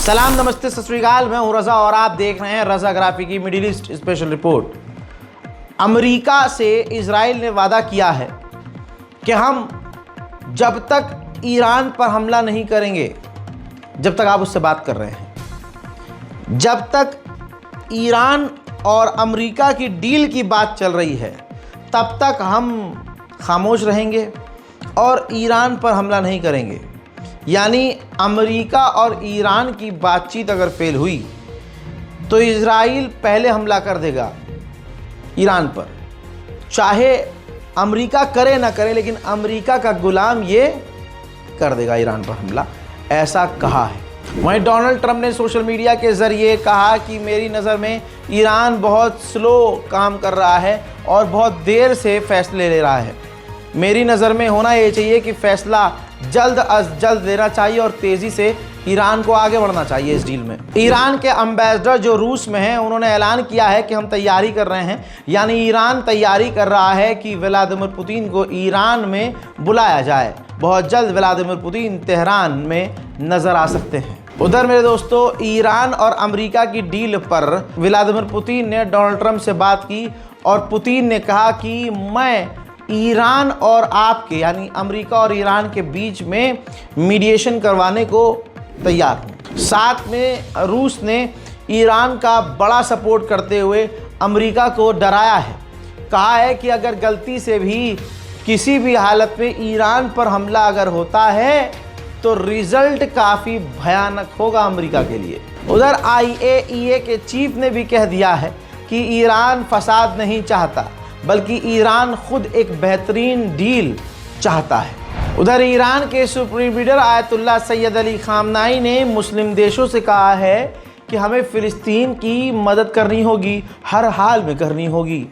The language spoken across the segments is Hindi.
सलाम, नमस्ते, सत श्री अकाल। मैं हूं रज़ा और आप देख रहे हैं रज़ा ग्राफी की middle east special report. America से इजराइल ने वादा किया है कि हम जब तक ईरान पर हमला नहीं करेंगे, जब तक आप उससे बात कर रहे हैं, जब तक ईरान और अमेरिका की डील की बात चल रही है, तब तक हम खामोश रहेंगे और ईरान पर हमला नहीं करेंगे। यानी अमेरिका और ईरान की बातचीत अगर फेल हुई तो इजराइल पहले हमला कर देगा ईरान पर, चाहे अमेरिका करे ना करे, लेकिन अमेरिका का गुलाम ये कर देगा ईरान पर हमला, ऐसा कहा है। वहीं डोनाल्ड ट्रंप ने सोशल मीडिया के ज़रिए कहा कि मेरी नज़र में ईरान बहुत स्लो काम कर रहा है और बहुत देर से फैसले ले रहा है। मेरी नज़र में होना ये चाहिए कि फ़ैसला जल्द अज जल्द लेना चाहिए और तेज़ी से ईरान को आगे बढ़ना चाहिए इस डील में। ईरान के एम्बेसडर जो रूस में हैं, उन्होंने ऐलान किया है कि हम तैयारी कर रहे हैं, यानी ईरान तैयारी कर रहा है कि व्लादिमीर पुतिन को ईरान में बुलाया जाए। बहुत जल्द व्लादिमीर पुतिन तेहरान में नज़र आ सकते हैं। उधर मेरे दोस्तों, ईरान और अमेरिका की डील पर व्लादिमीर पुतिन ने डोनाल्ड ट्रंप से बात की और पुतिन ने कहा कि मैं ईरान और आपके यानी अमेरिका और ईरान के बीच में मीडिएशन करवाने को तैयार हूँ। साथ में रूस ने ईरान का बड़ा सपोर्ट करते हुए अमेरिका को डराया है, कहा है कि अगर गलती से भी किसी भी हालत में ईरान पर हमला अगर होता है तो रिजल्ट काफ़ी भयानक होगा अमेरिका के लिए। उधर IAEA के चीफ ने भी कह दिया है कि ईरान फसाद नहीं चाहता, बल्कि ईरान खुद एक बेहतरीन डील चाहता है। उधर ईरान के supreme leader Ayatollah Syed Ali खामनाई ने मुस्लिम देशों से कहा है कि हमें फ़िलिस्तीन की मदद करनी होगी, हर हाल में करनी होगी।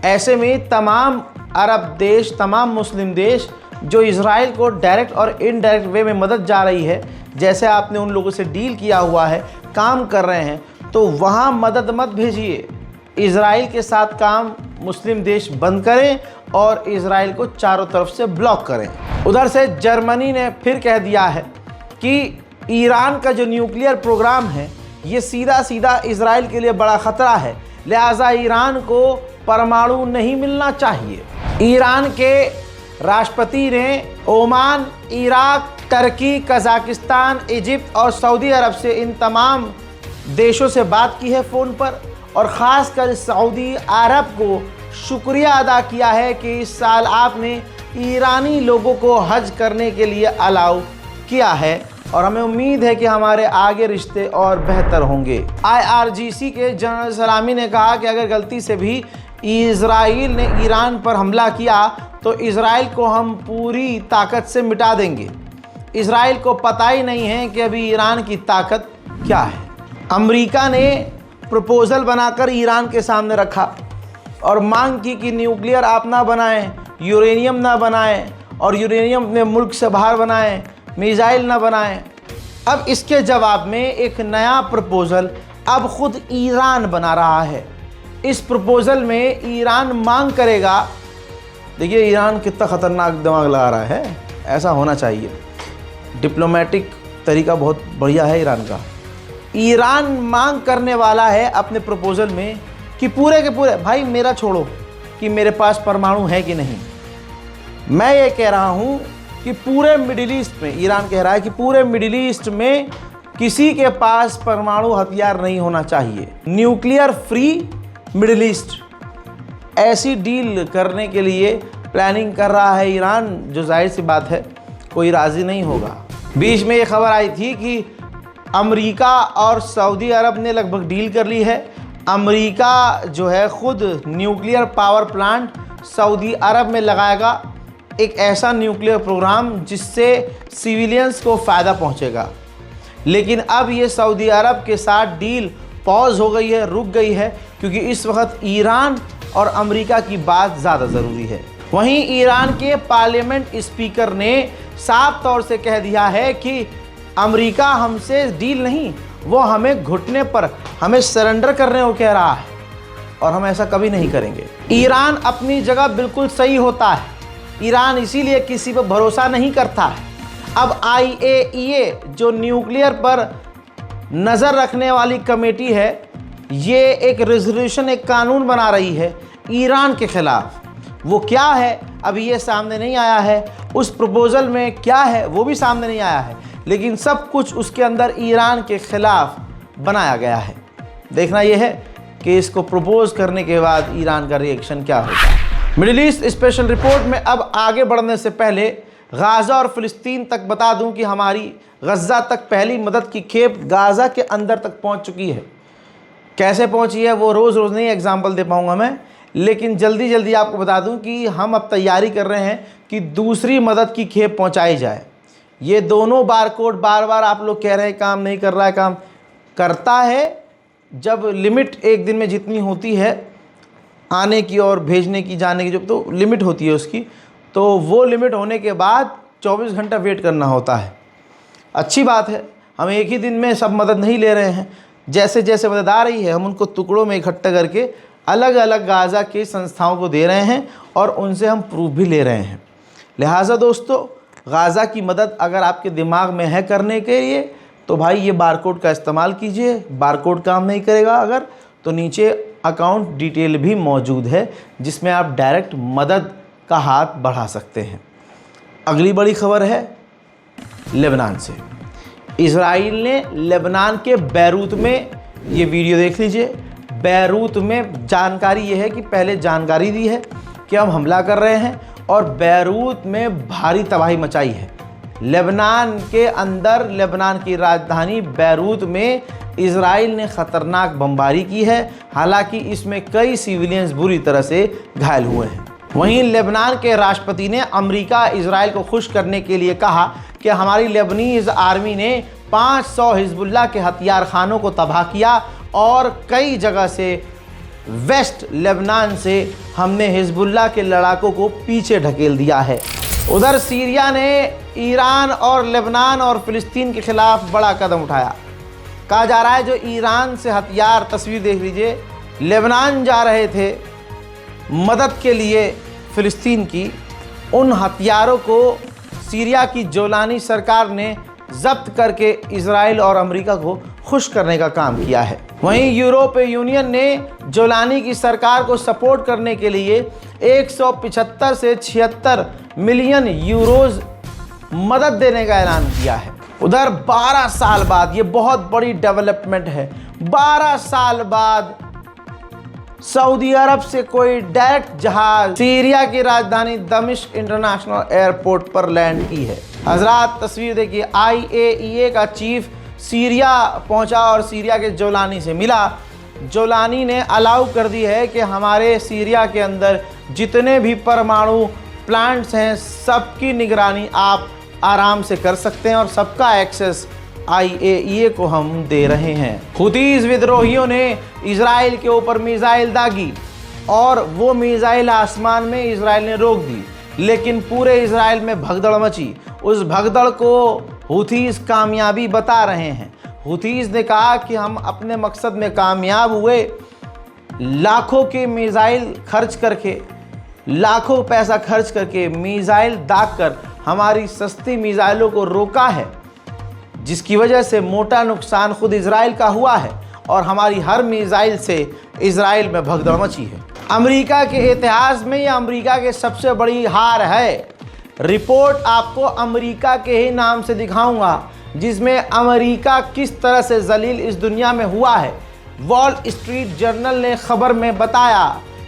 ऐसे में तमाम अरब देश, तमाम मुस्लिम देश जो इजराइल को डायरेक्ट और इनडायरेक्ट वे में मदद जा रही है, जैसे आपने उन लोगों से डील किया हुआ है, काम कर रहे हैं, तो वहाँ मदद मत भेजिए। इजराइल के साथ काम मुस्लिम देश बंद करें और इजराइल को चारों तरफ से ब्लॉक करें। उधर से जर्मनी ने फिर कह दिया है कि ईरान का जो न्यूक्लियर प्रोग्राम है ये सीधा सीधा इजराइल के लिए बड़ा ख़तरा है, लिहाजा ईरान को परमाणु नहीं मिलना चाहिए। ईरान के राष्ट्रपति ने Oman, Iraq, Turkey, Kazakhstan, Egypt और सऊदी अरब से इन तमाम देशों से बात की है फ़ोन पर और ख़ासकर सऊदी अरब को शुक्रिया अदा किया है कि इस साल आपने ईरानी लोगों को हज करने के लिए अलाउ किया है और हमें उम्मीद है कि हमारे आगे रिश्ते और बेहतर होंगे। IRGC के जनरल सलामी ने कहा कि अगर गलती से भी इजराइल ने ईरान पर हमला किया तो इजराइल को हम पूरी ताकत से मिटा देंगे। इजराइल को पता ही नहीं है कि अभी ईरान की ताकत क्या है। अमेरिका ने प्रपोज़ल बनाकर ईरान के सामने रखा और मांग की कि न्यूक्लियर आप ना बनाएं, यूरेनियम ना बनाएं और यूरेनियम अपने मुल्क से बाहर बनाएं, मिसाइल ना बनाएं। अब इसके जवाब में एक नया प्रपोज़ल अब ख़ुद ईरान बना रहा है। इस प्रपोज़ल में ईरान मांग करेगा, देखिए ईरान कितना ख़तरनाक दिमाग लगा रहा है, ऐसा होना चाहिए। डिप्लोमेटिक तरीका बहुत बढ़िया है ईरान का। ईरान मांग करने वाला है अपने प्रपोज़ल में कि पूरे के पूरे, भाई मेरा छोड़ो कि मेरे पास परमाणु है कि नहीं, मैं ये कह रहा हूँ कि पूरे मिडिल ईस्ट में, ईरान कह रहा है कि पूरे मिडिल ईस्ट में किसी के पास परमाणु हथियार नहीं होना चाहिए। न्यूक्लियर फ्री मिडिल ईस्ट, ऐसी डील करने के लिए प्लानिंग कर रहा है ईरान, जो जाहिर सी बात है कोई राज़ी नहीं होगा। बीच में ये खबर आई थी कि अमेरिका और सऊदी अरब ने लगभग डील कर ली है। अमेरिका जो है खुद न्यूक्लियर पावर प्लांट सऊदी अरब में लगाएगा, एक ऐसा न्यूक्लियर प्रोग्राम जिससे सिविलियंस को फ़ायदा पहुंचेगा। लेकिन अब ये सऊदी अरब के साथ डील पॉज हो गई है, रुक गई है, क्योंकि इस वक्त ईरान और अमेरिका की बात ज़्यादा ज़रूरी है। वहीं ईरान के पार्लियामेंट स्पीकर ने साफ तौर से कह दिया है कि अमेरिका हमसे डील नहीं, वो हमें घुटने पर, हमें सरेंडर करने को कह रहा है और हम ऐसा कभी नहीं करेंगे। ईरान अपनी जगह बिल्कुल सही होता है, ईरान इसीलिए किसी पर भरोसा नहीं करता है। अब IAEA जो न्यूक्लियर पर नज़र रखने वाली कमेटी है, ये एक रेजोल्यूशन, एक कानून बना रही है ईरान के ख़िलाफ़। वो क्या है अभी ये सामने नहीं आया है, उस प्रपोज़ल में क्या है वो भी सामने नहीं आया है, लेकिन सब कुछ उसके अंदर ईरान के ख़िलाफ़ बनाया गया है। देखना यह है कि इसको प्रपोज़ करने के बाद ईरान का रिएक्शन क्या होगा। मिडिल ईस्ट स्पेशल रिपोर्ट में अब आगे बढ़ने से पहले गाज़ा और फ़िलिस्तीन तक बता दूं कि हमारी गज़ा तक पहली मदद की खेप गाज़ा के अंदर तक पहुंच चुकी है। कैसे पहुंची है वो रोज़ रोज़ नहीं एग्जाम्पल दे पाऊंगा मैं, लेकिन जल्दी जल्दी आपको बता दूं कि हम अब तैयारी कर रहे हैं कि दूसरी मदद की खेप पहुंचाई जाए। ये दोनों बारकोड बार बार आप लोग कह रहे हैं काम नहीं कर रहा है, काम करता है जब लिमिट एक दिन में जितनी होती है आने की और भेजने की, जाने की, जब तो लिमिट होती है उसकी, तो वो लिमिट होने के बाद 24 घंटा वेट करना होता है। अच्छी बात है, हम एक ही दिन में सब मदद नहीं ले रहे हैं। जैसे जैसे मदद आ रही है हम उनको टुकड़ों में इकट्ठा करके अलग अलग गाज़ा की संस्थाओं को दे रहे हैं और उनसे हम प्रूफ भी ले रहे हैं। लिहाजा दोस्तों, गाज़ा की मदद अगर आपके दिमाग में है करने के लिए तो भाई ये बारकोड का इस्तेमाल कीजिए। बारकोड काम नहीं करेगा अगर, तो नीचे अकाउंट डिटेल भी मौजूद है जिसमें आप डायरेक्ट मदद का हाथ बढ़ा सकते हैं। अगली बड़ी खबर है लेबनान से। इजराइल ने लेबनान के बैरूत में, ये वीडियो देख लीजिए, बैरूत में जानकारी ये है कि पहले जानकारी दी है कि हम हमला कर रहे हैं और बैरूत में भारी तबाही मचाई है। लेबनान के अंदर, लेबनान की राजधानी बैरूत में इजराइल ने ख़तरनाक बमबारी की है। हालांकि इसमें कई सिविलियंस बुरी तरह से घायल हुए हैं। वहीं लेबनान के राष्ट्रपति ने अमेरिका इजराइल को खुश करने के लिए कहा कि हमारी लेबनीज़ आर्मी ने 500 हिजबुल्लाह के हथियार खानों को तबाह किया और कई जगह से वेस्ट लेबनान से हमने हिजबुल्लाह के लड़ाकों को पीछे ढकेल दिया है। उधर सीरिया ने ईरान और लेबनान और फ़िलिस्तीन के ख़िलाफ़ बड़ा कदम उठाया। कहा जा रहा है जो ईरान से हथियार, तस्वीर देख लीजिए, लेबनान जा रहे थे मदद के लिए फ़िलिस्तीन की, उन हथियारों को सीरिया की जोलानी सरकार ने जब्त करके इजराइल और अमेरिका को खुश करने का काम किया है। वहीं यूरोपीय यूनियन ने जोलानी की सरकार को सपोर्ट करने के लिए 175 से 76 मिलियन यूरोज मदद देने का ऐलान किया है। उधर 12 साल बाद, ये बहुत बड़ी डेवलपमेंट है, 12 साल बाद सऊदी अरब से कोई डायरेक्ट जहाज सीरिया की राजधानी दमिश्क इंटरनेशनल एयरपोर्ट पर लैंड की है। हजरात तस्वीर देखिए, IAEA का चीफ सीरिया पहुंचा और सीरिया के जोलानी से मिला। जोलानी ने अलाउ कर दी है कि हमारे सीरिया के अंदर जितने भी परमाणु प्लांट्स हैं सबकी निगरानी आप आराम से कर सकते हैं और सबका एक्सेस IAEA को हम दे रहे हैं। हुतीज विद्रोहियों ने इजराइल के ऊपर मिसाइल दागी और वो मिसाइल आसमान में इजराइल ने रोक दी, लेकिन पूरे इजराइल में भगदड़ मची। उस भगदड़ को हुतीज कामयाबी बता रहे हैं। हुतीज ने कहा कि हम अपने मकसद में कामयाब हुए, लाखों के मिसाइल खर्च करके, लाखों पैसा खर्च करके मिसाइल दाग कर हमारी सस्ती मिसाइलों को रोका है, जिसकी वजह से मोटा नुकसान खुद इजराइल का हुआ है और हमारी हर मिसाइल से इजराइल में भगदड़ मची है। अमेरिका के इतिहास में यह अमेरिका की सबसे बड़ी हार है। रिपोर्ट आपको अमेरिका के ही नाम से दिखाऊंगा जिसमें अमेरिका किस तरह से जलील इस दुनिया में हुआ है। वॉल स्ट्रीट जर्नल ने खबर में बताया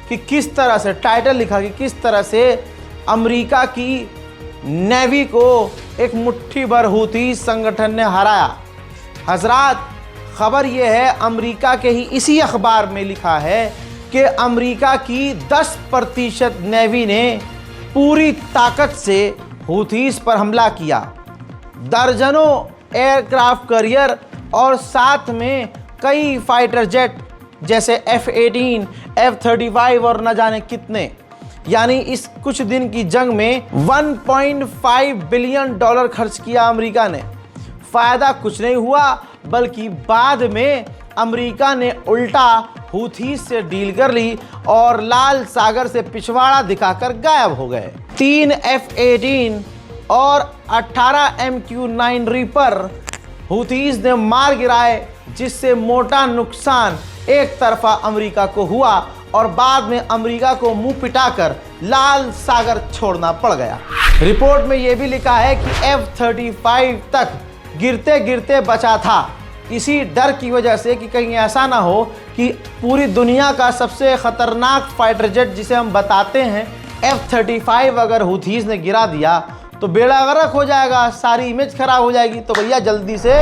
कि किस तरह से, टाइटल लिखा कि किस तरह से अमेरिका की नेवी को एक मुट्ठी भर हुती संगठन ने हराया। हजरात खबर यह है, अमेरिका के ही इसी अखबार में लिखा है कि अमेरिका की 10% नेवी ने पूरी ताकत से हुतीस पर हमला किया। दर्जनों एयरक्राफ्ट कैरियर और साथ में कई फाइटर जेट जैसे F-18, F-35 और न जाने कितने, यानी इस कुछ दिन की जंग में $1.5 बिलियन खर्च किया अमेरिका ने। फ़ायदा कुछ नहीं हुआ, बल्कि बाद में अमेरिका ने उल्टा हुथीस से डील कर ली और लाल सागर से पिछवाड़ा दिखाकर गायब हो गए। 3 F-18 और 18 MQ-9 रीपर हुथीस ने मार गिराए जिससे मोटा नुकसान एक तरफा अमेरिका को हुआ और बाद में अमेरिका को मुंह पिटाकर लाल सागर छोड़ना पड़ गया। रिपोर्ट में यह भी लिखा है कि F-35 तक गिरते गिरते बचा था, इसी डर की वजह से कि कहीं ऐसा ना हो कि पूरी दुनिया का सबसे खतरनाक फाइटर जेट जिसे हम बताते हैं F-35 अगर हुथीज ने गिरा दिया तो बेड़ा गर्क हो जाएगा, सारी इमेज खराब हो जाएगी। तो भैया जल्दी से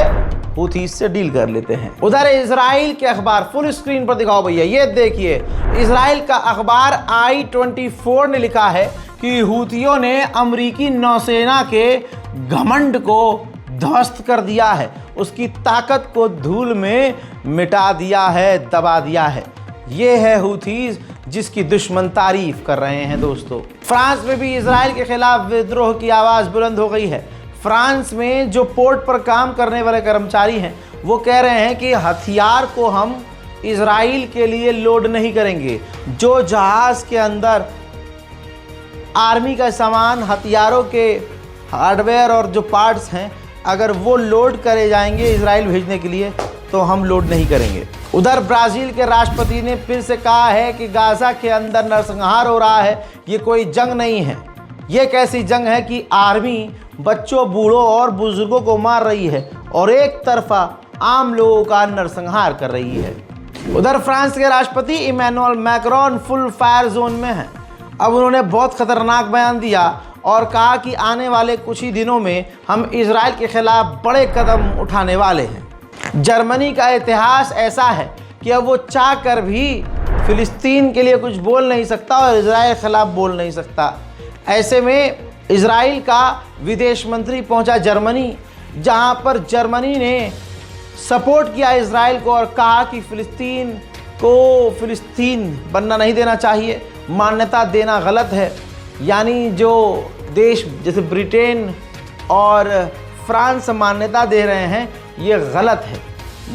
हुथीज से डील कर लेते हैं। उधर इजराइल के अखबार फुल स्क्रीन पर दिखाओ भैया, ये देखिए इजराइल का अखबार I-24 ने लिखा है कि हुथियों ने अमेरिकी नौसेना के घमंड को ध्वस्त कर दिया है, उसकी ताकत को धूल में मिटा दिया है, दबा दिया है। ये है हुथीज जिसकी दुश्मन तारीफ कर रहे हैं। दोस्तों फ्रांस में भी इजराइल के खिलाफ विद्रोह की आवाज़ बुलंद हो गई है। फ्रांस में जो पोर्ट पर काम करने वाले कर्मचारी हैं वो कह रहे हैं कि हथियार को हम इजराइल के लिए लोड नहीं करेंगे। जो जहाज़ के अंदर आर्मी का सामान, हथियारों के हार्डवेयर और जो पार्ट्स हैं, अगर वो लोड करे जाएंगे इजराइल भेजने के लिए तो हम लोड नहीं करेंगे। उधर ब्राज़ील के राष्ट्रपति ने फिर से कहा है कि गाज़ा के अंदर नरसंहार हो रहा है, ये कोई जंग नहीं है। ये कैसी जंग है कि आर्मी बच्चों, बूढ़ों और बुजुर्गों को मार रही है और एक तरफा आम लोगों का नरसंहार कर रही है। उधर फ्रांस के राष्ट्रपति Emmanuel Macron full fire zone में हैं। अब उन्होंने बहुत खतरनाक बयान दिया और कहा कि आने वाले कुछ ही दिनों में हम इजराइल के खिलाफ बड़े कदम उठाने वाले हैं। जर्मनी का इतिहास ऐसा है कि अब वो चाह कर भी फिलिस्तीन के लिए कुछ बोल नहीं सकता और इजराइल के खिलाफ बोल नहीं सकता। ऐसे में इजराइल का विदेश मंत्री पहुंचा जर्मनी, जहां पर जर्मनी ने सपोर्ट किया इजराइल को और कहा कि फिलिस्तीन को फिलिस्तीन बनना नहीं देना चाहिए, मान्यता देना गलत है। यानी जो देश जैसे ब्रिटेन और फ्रांस मान्यता दे रहे हैं ये गलत है।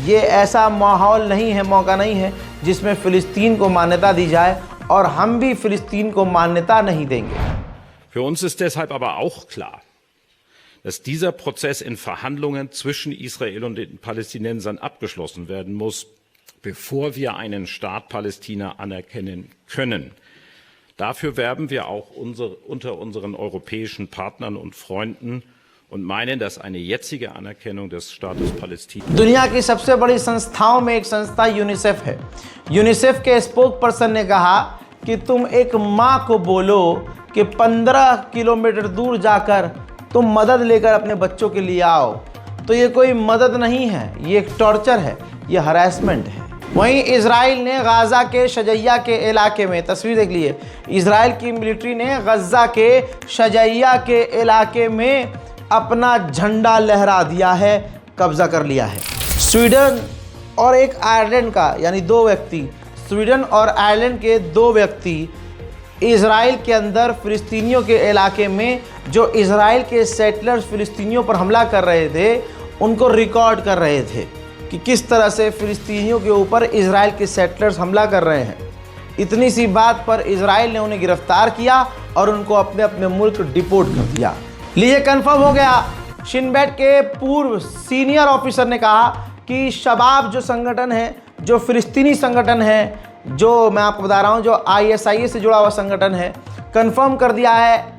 ये ऐसा माहौल नहीं है, मौका नहीं है जिसमें फ़िलिस्तीन को मान्यता दी जाए और हम भी फ़िलिस्तीन को मान्यता नहीं देंगे। Für uns ist deshalb aber auch klar, dass dieser Prozess in Verhandlungen zwischen Israel und den Palästinensern abgeschlossen werden muss, bevor wir einen Staat Palästina anerkennen können. Dafür werben wir auch unter unseren europäischen Partnern und Freunden und meinen, dass eine jetzige Anerkennung des Staates Palästina दुनिया की सबसे बड़ी संस्थाओं में एक संस्था यूनिसेफ है। यूनिसेफ के स्पोक पर्सन ने कहा कि तुम एक माँ को बोलो कि 15 किलोमीटर दूर जाकर तुम मदद लेकर अपने बच्चों के लिए आओ, तो ये कोई मदद नहीं है, ये एक टॉर्चर है, ये हरासमेंट है। वहीं इजराइल ने गाज़ा के शजैया के इलाके में, तस्वीर देख लीजिए, इजराइल की मिलिट्री ने गज़ा के शजैया के इलाके में अपना झंडा लहरा दिया है, कब्जा कर लिया है। स्वीडन और एक आयरलैंड का, यानी दो व्यक्ति, स्वीडन और आयरलैंड के दो व्यक्ति इजराइल के अंदर फ़िलिस्तीनियों के इलाके में जो इजराइल के सेटलर्स फ़िलिस्तीनियों पर हमला कर रहे थे उनको रिकॉर्ड कर रहे थे कि किस तरह से फ़िलिस्तीनियों के ऊपर इजराइल के सेटलर्स हमला कर रहे हैं। इतनी सी बात पर इजराइल ने उन्हें गिरफ्तार किया और उनको अपने अपने मुल्क डिपोर्ट कर दिया। लिए कन्फर्म हो गया। शिन बेट के पूर्व सीनियर ऑफिसर ने कहा कि शबाब जो संगठन है, जो फ़िलिस्तीनी संगठन है, जो मैं आपको बता रहा हूँ, जो ISIS से जुड़ा हुआ संगठन है, कंफर्म कर दिया है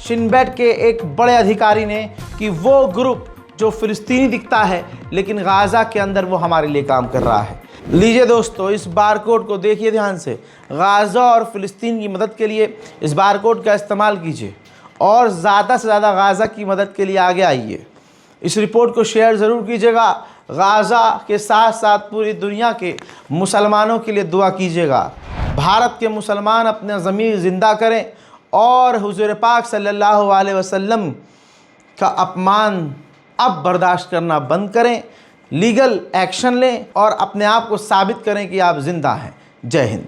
शिन बेट के एक बड़े अधिकारी ने कि वो ग्रुप जो फ़िलिस्तीनी दिखता है लेकिन गाज़ा के अंदर वो हमारे लिए काम कर रहा है। लीजिए दोस्तों, इस बारकोड को देखिए ध्यान से। गाज़ा और फ़िलिस्तीन की मदद के लिए इस बारकोड का इस्तेमाल कीजिए और ज़्यादा से ज़्यादा गाज़ा की मदद के लिए आगे आइए। इस रिपोर्ट को शेयर ज़रूर कीजिएगा। गाज़ा के साथ साथ पूरी दुनिया के मुसलमानों के लिए दुआ कीजिएगा। भारत के मुसलमान अपना ज़मीर ज़िंदा करें और हुज़ूर पाक सल्लल्लाहु अलैहि वसल्लम का अपमान अब बर्दाश्त करना बंद करें, लीगल एक्शन लें और अपने आप को साबित करें कि आप ज़िंदा हैं। जय हिंद।